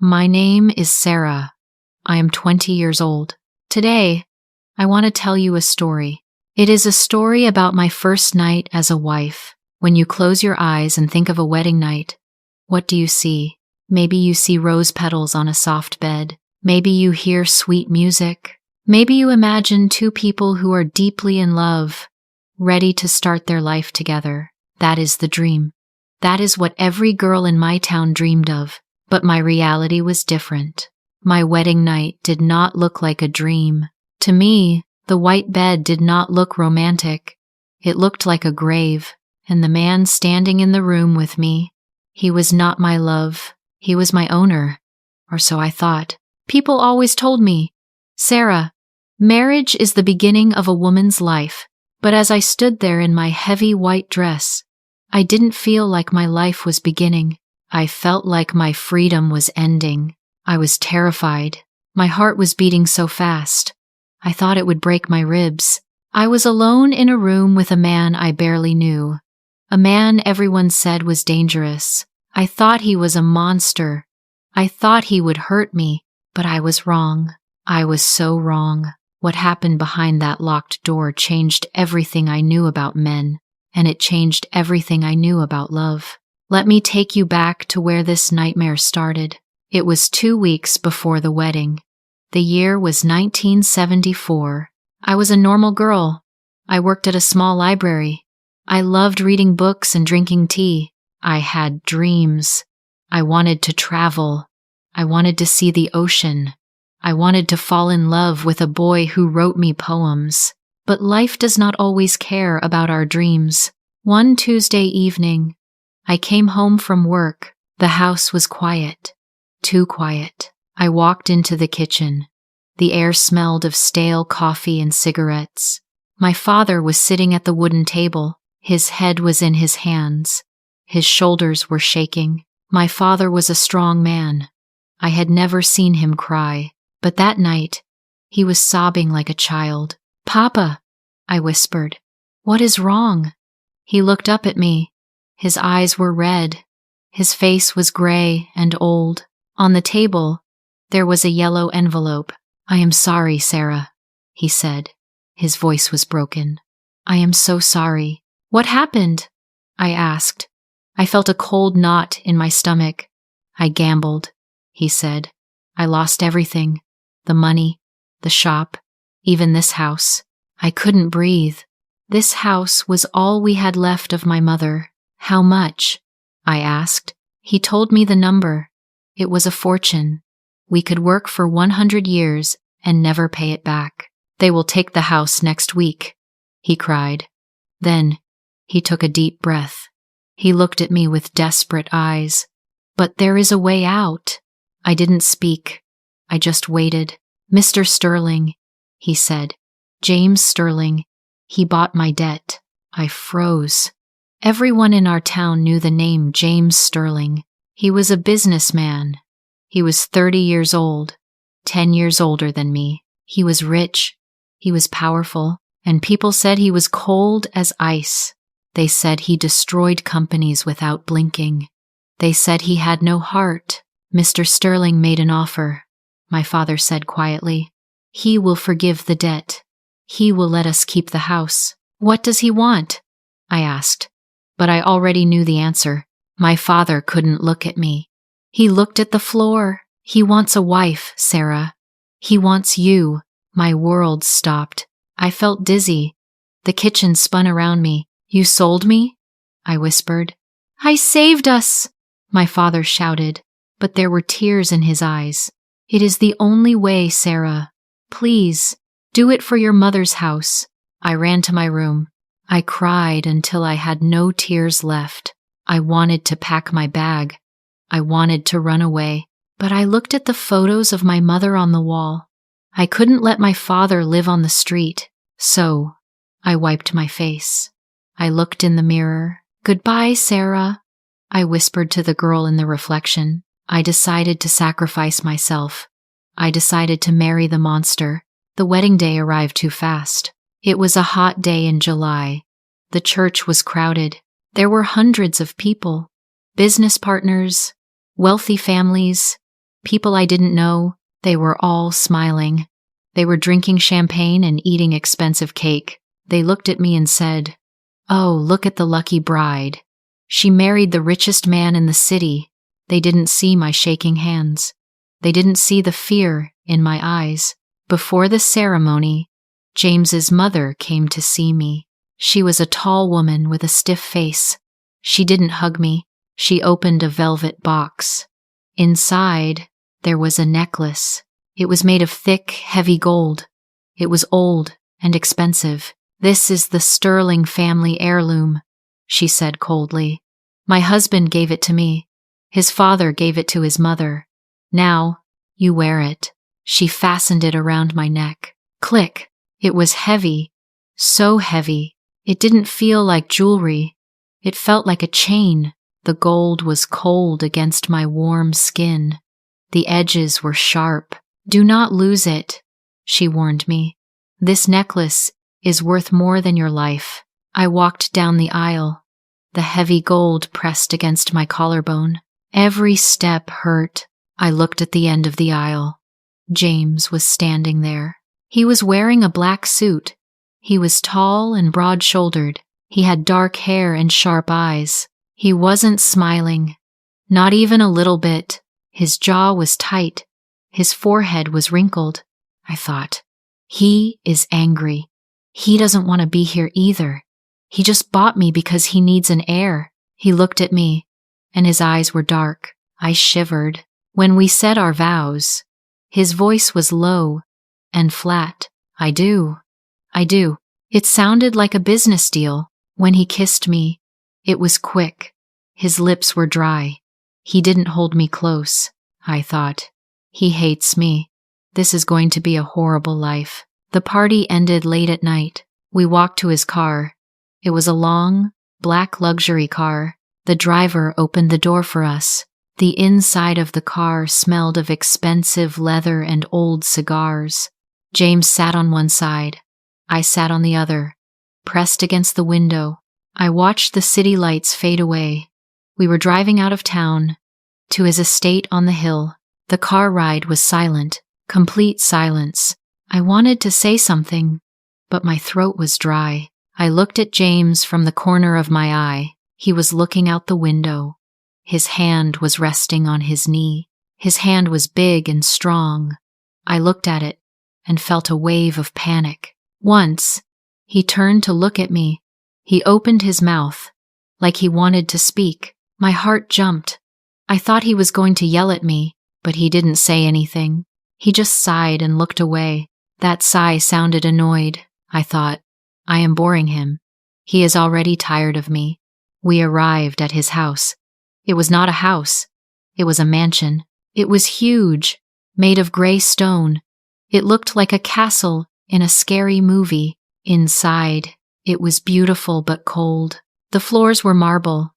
My name is Sarah. I am 20 years old. Today, I want to tell you a story. It is a story about my first night as a wife. When you close your eyes and think of a wedding night, what do you see? Maybe you see rose petals on a soft bed. Maybe you hear sweet music. Maybe you imagine two people who are deeply in love, ready to start their life together. That is the dream. That is what every girl in my town dreamed of. But my reality was different. My wedding night did not look like a dream. To me, the white bed did not look romantic. It looked like a grave, and the man standing in the room with me, he was not my love. He was my owner, or so I thought. People always told me, Sarah, marriage is the beginning of a woman's life. But as I stood there in my heavy white dress, I didn't feel like my life was beginning. I felt like my freedom was ending. I was terrified. My heart was beating so fast. I thought it would break my ribs. I was alone in a room with a man I barely knew. A man everyone said was dangerous. I thought he was a monster. I thought he would hurt me, but I was wrong. I was so wrong. What happened behind that locked door changed everything I knew about men, and it changed everything I knew about love. Let me take you back to where this nightmare started. It was 2 weeks before the wedding. The year was 1974. I was a normal girl. I worked at a small library. I loved reading books and drinking tea. I had dreams. I wanted to travel. I wanted to see the ocean. I wanted to fall in love with a boy who wrote me poems. But life does not always care about our dreams. One Tuesday evening, I came home from work. The house was quiet. Too quiet. I walked into the kitchen. The air smelled of stale coffee and cigarettes. My father was sitting at the wooden table. His head was in his hands. His shoulders were shaking. My father was a strong man. I had never seen him cry, but that night, he was sobbing like a child. "Papa," I whispered, "what is wrong?" He looked up at me. His eyes were red. His face was gray and old. On the table, there was a yellow envelope. "I am sorry, Sarah," he said. His voice was broken. "I am so sorry." "What happened?" I asked. I felt a cold knot in my stomach. "I gambled," he said. "I lost everything. The money, the shop, even this house. I couldn't breathe. This house was all we had left of my mother." "How much?" I asked. He told me the number. It was a fortune. We could work for 100 years and never pay it back. "They will take the house next week," he cried. Then he took a deep breath. He looked at me with desperate eyes. "But there is a way out." I didn't speak. I just waited. "Mr. Sterling," he said. "James Sterling. He bought my debt." I froze. Everyone in our town knew the name James Sterling. He was a businessman. He was 30 years old, 10 years older than me. He was rich. He was powerful. And people said he was cold as ice. They said he destroyed companies without blinking. They said he had no heart. "Mr. Sterling made an offer," my father said quietly. "He will forgive the debt. He will let us keep the house." "What does he want?" I asked. But I already knew the answer. My father couldn't look at me. He looked at the floor. "He wants a wife, Sarah. He wants you." My world stopped. I felt dizzy. The kitchen spun around me. "You sold me?" I whispered. "I saved us," my father shouted, but there were tears in his eyes. "It is the only way, Sarah. Please, do it for your mother's house." I ran to my room. I cried until I had no tears left. I wanted to pack my bag. I wanted to run away. But I looked at the photos of my mother on the wall. I couldn't let my father live on the street. So, I wiped my face. I looked in the mirror. "Goodbye, Sarah," I whispered to the girl in the reflection. I decided to sacrifice myself. I decided to marry the monster. The wedding day arrived too fast. It was a hot day in July. The church was crowded. There were hundreds of people. Business partners, wealthy families, People I didn't know, they were all smiling. They were drinking champagne and eating expensive cake. They looked at me and said, "Oh, look at the lucky bride. She married the richest man in the city." They didn't see my shaking hands. They didn't see the fear in my eyes. Before the ceremony, James's mother came to see me. She was a tall woman with a stiff face. She didn't hug me. She opened a velvet box. Inside, there was a necklace. It was made of thick, heavy gold. It was old and expensive. "This is the Sterling family heirloom," she said coldly. "My husband gave it to me. His father gave it to his mother. Now, you wear it." She fastened it around my neck. Click! It was heavy. So heavy. It didn't feel like jewelry. It felt like a chain. The gold was cold against my warm skin. The edges were sharp. "Do not lose it," she warned me. "This necklace is worth more than your life." I walked down the aisle. The heavy gold pressed against my collarbone. Every step hurt. I looked at the end of the aisle. James was standing there. He was wearing a black suit. He was tall and broad-shouldered. He had dark hair and sharp eyes. He wasn't smiling. Not even a little bit. His jaw was tight. His forehead was wrinkled. I thought, he is angry. He doesn't want to be here either. He just bought me because he needs an heir. He looked at me, and his eyes were dark. I shivered. When we said our vows, his voice was low and flat. I do. It sounded like a business deal. When he kissed me, it was quick. His lips were dry. He didn't hold me close. I thought, he hates me. This is going to be a horrible life. The party ended late at night. We walked to his car. It was a long, black luxury car. The driver opened the door for us. The inside of the car smelled of expensive leather and old cigars. James sat on one side. I sat on the other, pressed against the window. I watched the city lights fade away. We were driving out of town, to his estate on the hill. The car ride was silent, complete silence. I wanted to say something, but my throat was dry. I looked at James from the corner of my eye. He was looking out the window. His hand was resting on his knee. His hand was big and strong. I looked at it and felt a wave of panic. Once, he turned to look at me. He opened his mouth, like he wanted to speak. My heart jumped. I thought he was going to yell at me, but he didn't say anything. He just sighed and looked away. That sigh sounded annoyed. I thought, I am boring him. He is already tired of me. We arrived at his house. It was not a house. It was a mansion. It was huge, made of gray stone. It looked like a castle in a scary movie. Inside, it was beautiful but cold. The floors were marble.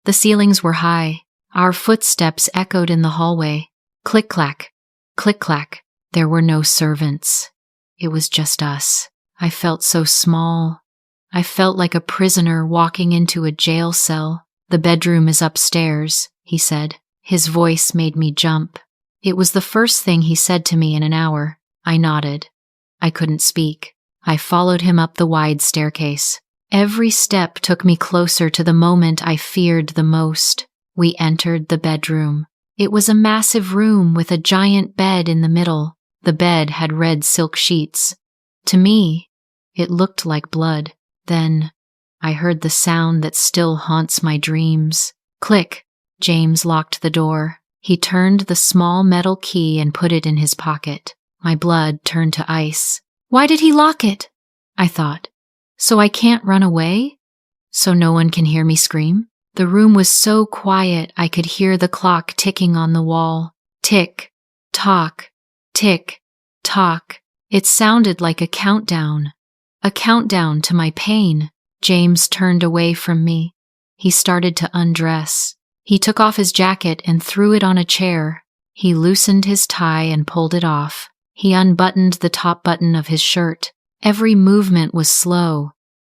The ceilings were high. Our footsteps echoed in the hallway. Click-clack, click-clack. There were no servants. It was just us. I felt so small. I felt like a prisoner walking into a jail cell. "The bedroom is upstairs," he said. His voice made me jump. It was the first thing he said to me in an hour. I nodded. I couldn't speak. I followed him up the wide staircase. Every step took me closer to the moment I feared the most. We entered the bedroom. It was a massive room with a giant bed in the middle. The bed had red silk sheets. To me, it looked like blood. Then, I heard the sound that still haunts my dreams. Click! James locked the door. He turned the small metal key and put it in his pocket. My blood turned to ice. Why did he lock it? I thought. So I can't run away? So no one can hear me scream? The room was so quiet I could hear the clock ticking on the wall. Tick, tock, tick, tock. It sounded like a countdown. A countdown to my pain. James turned away from me. He started to undress. He took off his jacket and threw it on a chair. He loosened his tie and pulled it off. He unbuttoned the top button of his shirt. Every movement was slow.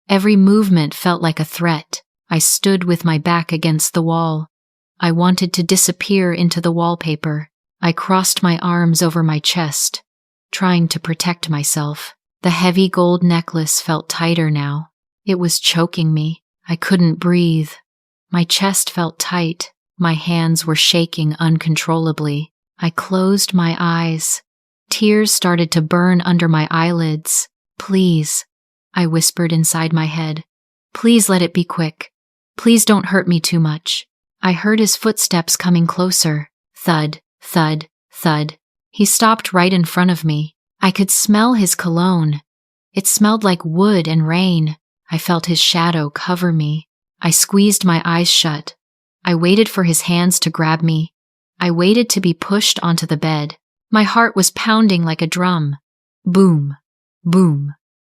Every movement felt like a threat. I stood with my back against the wall. I wanted to disappear into the wallpaper. I crossed my arms over my chest, trying to protect myself. The heavy gold necklace felt tighter now. It was choking me. I couldn't breathe. My chest felt tight. My hands were shaking uncontrollably. I closed my eyes. Tears started to burn under my eyelids. Please, I whispered inside my head. Please let it be quick. Please don't hurt me too much. I heard his footsteps coming closer. Thud, thud, thud. He stopped right in front of me. I could smell his cologne. It smelled like wood and rain. I felt his shadow cover me. I squeezed my eyes shut. I waited for his hands to grab me. I waited to be pushed onto the bed. My heart was pounding like a drum. Boom, boom,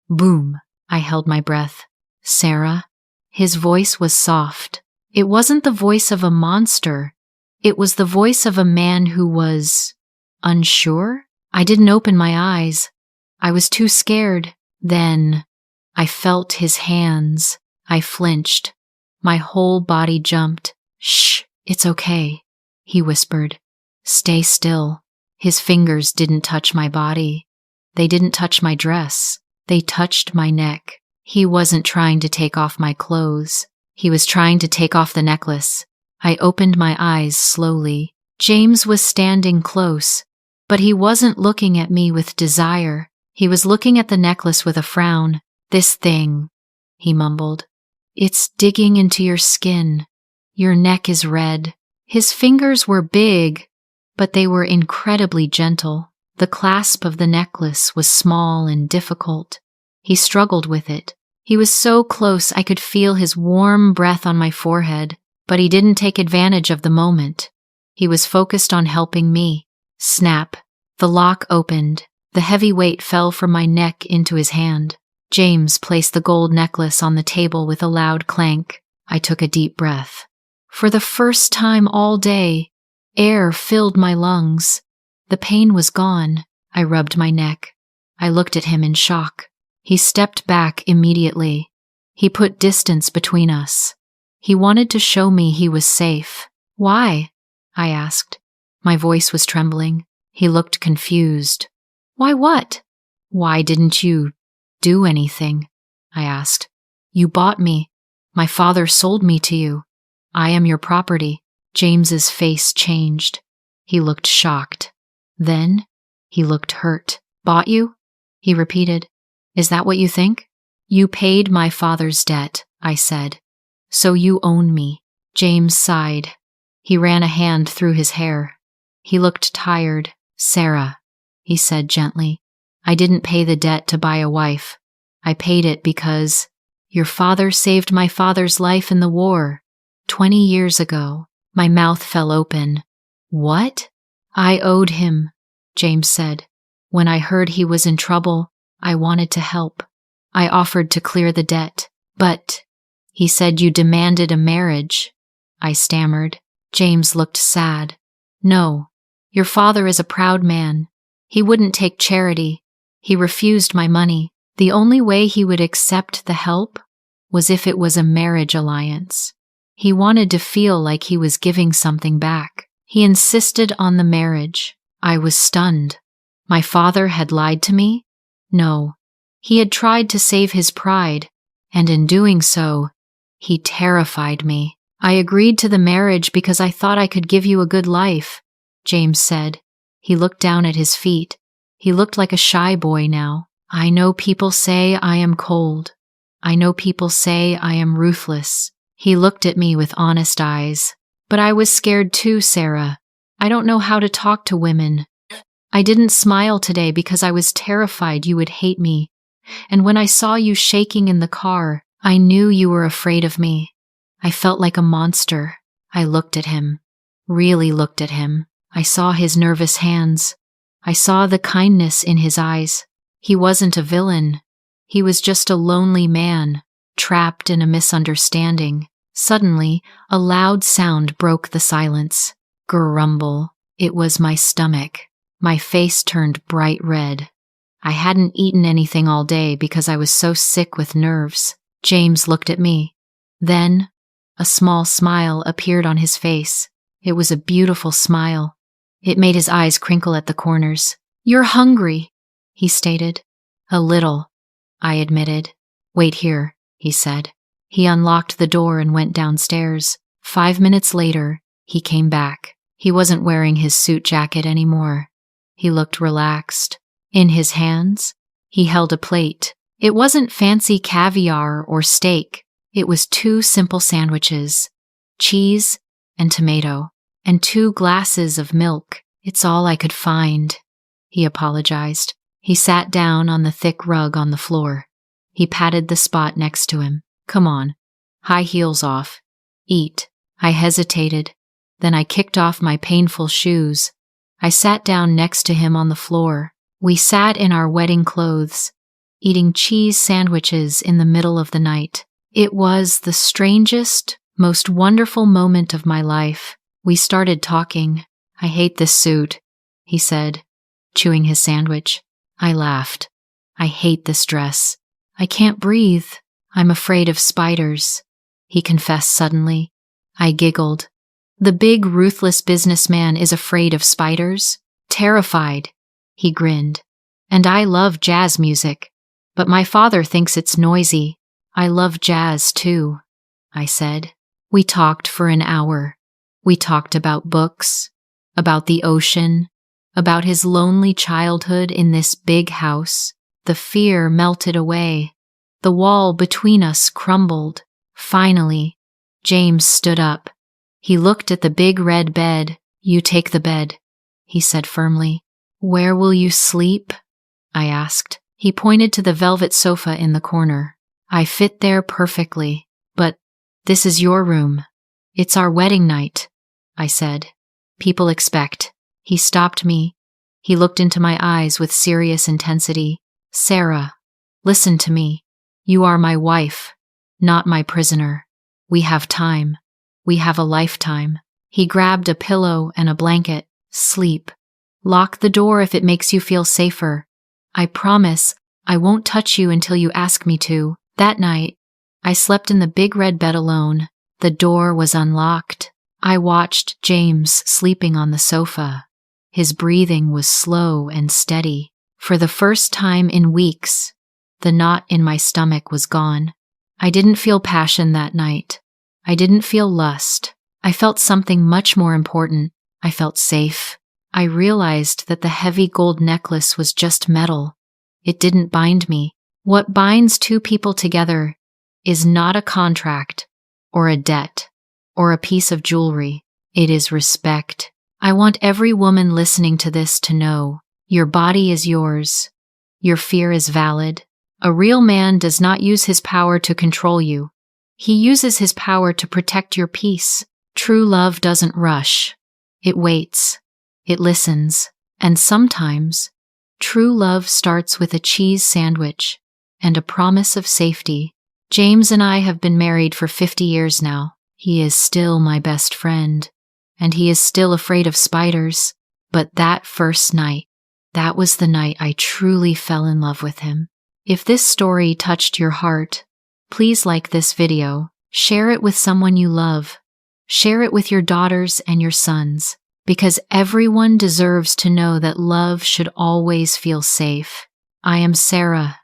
boom. I held my breath. Sarah? His voice was soft. It wasn't the voice of a monster. It was the voice of a man who was unsure. I didn't open my eyes. I was too scared. Then I felt his hands. I flinched. My whole body jumped. Shh, it's okay, he whispered. Stay still. His fingers didn't touch my body. They didn't touch my dress. They touched my neck. He wasn't trying to take off my clothes. He was trying to take off the necklace. I opened my eyes slowly. James was standing close, but he wasn't looking at me with desire. He was looking at the necklace with a frown. This thing, he mumbled. It's digging into your skin. Your neck is red. His fingers were big, but they were incredibly gentle. The clasp of the necklace was small and difficult. He struggled with it. He was so close I could feel his warm breath on my forehead, but he didn't take advantage of the moment. He was focused on helping me. Snap. The lock opened. The heavy weight fell from my neck into his hand. James placed the gold necklace on the table with a loud clank. I took a deep breath. For the first time all day, air filled my lungs. The pain was gone. I rubbed my neck. I looked at him in shock. He stepped back immediately. He put distance between us. He wanted to show me he was safe. Why? I asked. My voice was trembling. He looked confused. Why what? Why didn't you do anything? I asked. You bought me. My father sold me to you. I am your property. James's face changed. He looked shocked. Then he looked hurt. Bought you? He repeated. Is that what you think? You paid my father's debt, I said. So you own me. James sighed. He ran a hand through his hair. He looked tired. Sarah, he said gently, I didn't pay the debt to buy a wife. I paid it because your father saved my father's life in the war 20 years ago. My mouth fell open. What? I owed him, James said. When I heard he was in trouble, I wanted to help. I offered to clear the debt, but he said you demanded a marriage. I stammered. James looked sad. No, your father is a proud man. He wouldn't take charity. He refused my money. The only way he would accept the help was if it was a marriage alliance. He wanted to feel like he was giving something back. He insisted on the marriage. I was stunned. My father had lied to me? No. He had tried to save his pride, and in doing so, he terrified me. I agreed to the marriage because I thought I could give you a good life, James said. He looked down at his feet. He looked like a shy boy now. I know people say I am cold. I know people say I am ruthless. He looked at me with honest eyes. But I was scared too, Sarah. I don't know how to talk to women. I didn't smile today because I was terrified you would hate me. And when I saw you shaking in the car, I knew you were afraid of me. I felt like a monster. I looked at him. Really looked at him. I saw his nervous hands. I saw the kindness in his eyes. He wasn't a villain. He was just a lonely man, trapped in a misunderstanding. Suddenly, a loud sound broke the silence. Grumble. It was my stomach. My face turned bright red. I hadn't eaten anything all day because I was so sick with nerves. James looked at me. Then, a small smile appeared on his face. It was a beautiful smile. It made his eyes crinkle at the corners. "You're hungry," he stated. "A little," I admitted. "Wait here," he said. He unlocked the door and went downstairs. 5 minutes later, he came back. He wasn't wearing his suit jacket anymore. He looked relaxed. In his hands, he held a plate. It wasn't fancy caviar or steak. It was 2 simple sandwiches, cheese and tomato, and 2 glasses of milk. "It's all I could find," he apologized. He sat down on the thick rug on the floor. He patted the spot next to him. "Come on, high heels off. Eat." I hesitated. Then I kicked off my painful shoes. I sat down next to him on the floor. We sat in our wedding clothes, eating cheese sandwiches in the middle of the night. It was the strangest, most wonderful moment of my life. We started talking. "I hate this suit," he said, chewing his sandwich. I laughed. "I hate this dress. I can't breathe. I'm afraid of spiders," he confessed suddenly. I giggled. "The big, ruthless businessman is afraid of spiders? Terrified," he grinned. "And I love jazz music, but my father thinks it's noisy. I love jazz too," I said. We talked for an hour. We talked about books, about the ocean, about his lonely childhood in this big house. The fear melted away. The wall between us crumbled. Finally, James stood up. He looked at the big red bed. "You take the bed," he said firmly. "Where will you sleep?" I asked. He pointed to the velvet sofa in the corner. "I fit there perfectly, but this is your room. It's our wedding night," I said. "People expect." He stopped me. He looked into my eyes with serious intensity. "Sarah, listen to me. You are my wife, not my prisoner. We have time. We have a lifetime." He grabbed a pillow and a blanket. "Sleep. Lock the door if it makes you feel safer. I promise I won't touch you until you ask me to." That night, I slept in the big red bed alone. The door was unlocked. I watched James sleeping on the sofa. His breathing was slow and steady. For the first time in weeks, the knot in my stomach was gone. I didn't feel passion that night. I didn't feel lust. I felt something much more important. I felt safe. I realized that the heavy gold necklace was just metal. It didn't bind me. What binds 2 people together is not a contract, or a debt, or a piece of jewelry. It is respect. I want every woman listening to this to know your body is yours. Your fear is valid. A real man does not use his power to control you. He uses his power to protect your peace. True love doesn't rush. It waits. It listens. And sometimes, true love starts with a cheese sandwich and a promise of safety. James and I have been married for 50 years now. He is still my best friend, and he is still afraid of spiders. But that first night, that was the night I truly fell in love with him. If this story touched your heart, please like this video, share it with someone you love, share it with your daughters and your sons, because everyone deserves to know that love should always feel safe. I am Sarah,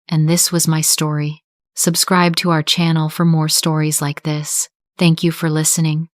and this was my story. Subscribe to our channel for more stories like this. Thank you for listening.